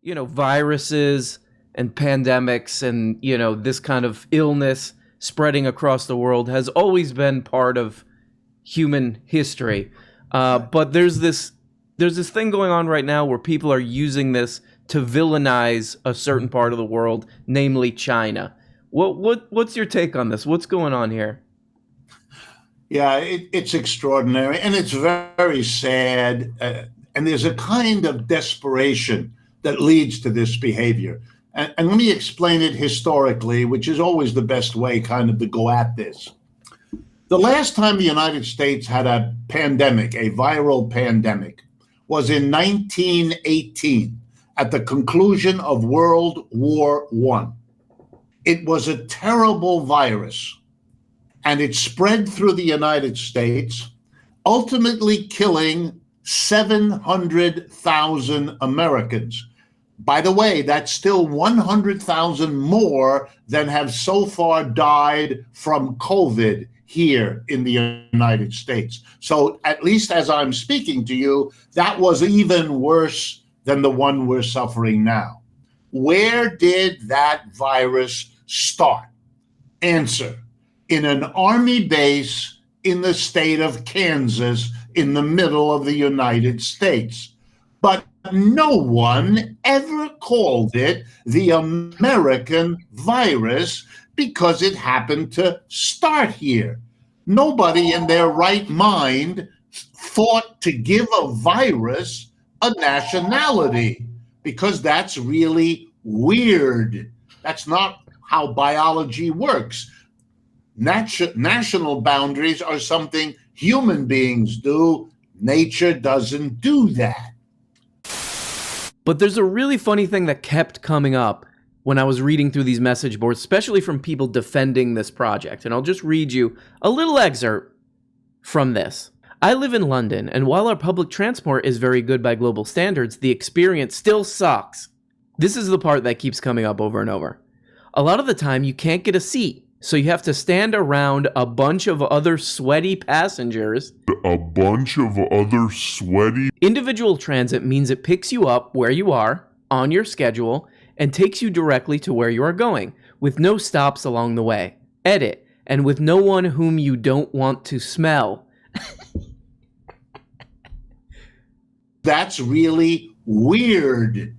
viruses and pandemics and, this kind of illness spreading across the world has always been part of human history. But there's this thing going on right now where people are using this to villainize a certain part of the world, namely China. What's your take on this? What's going on here? Yeah, it's extraordinary and it's very sad. And there's a kind of desperation that leads to this behavior. And let me explain it historically, which is always the best way kind of to go at this. The last time the United States had a pandemic, a viral pandemic, was in 1918 at the conclusion of World War I. It was a terrible virus, and it spread through the United States, ultimately killing 700,000 Americans. By the way, that's still 100,000 more than have so far died from COVID here in the United States. So at least as I'm speaking to you, that was even worse than the one we're suffering now. Where did that virus start? Answer: in an army base in the state of Kansas in the middle of the United States. But no one ever called it the American virus because it happened to start here. Nobody in their right mind thought to give a virus a nationality because that's really weird. That's not how biology works. National boundaries are something human beings do. Nature doesn't do that. But there's a really funny thing that kept coming up when I was reading through these message boards, especially from people defending this project. And I'll just read you a little excerpt from this. I live in London, and while our public transport is very good by global standards, the experience still sucks. This is the part that keeps coming up over and over. A lot of the time, you can't get a seat, so you have to stand around a bunch of other sweaty passengers. Individual transit means it picks you up where you are, on your schedule, and takes you directly to where you are going, with no stops along the way. Edit, and with no one whom you don't want to smell. That's really weird.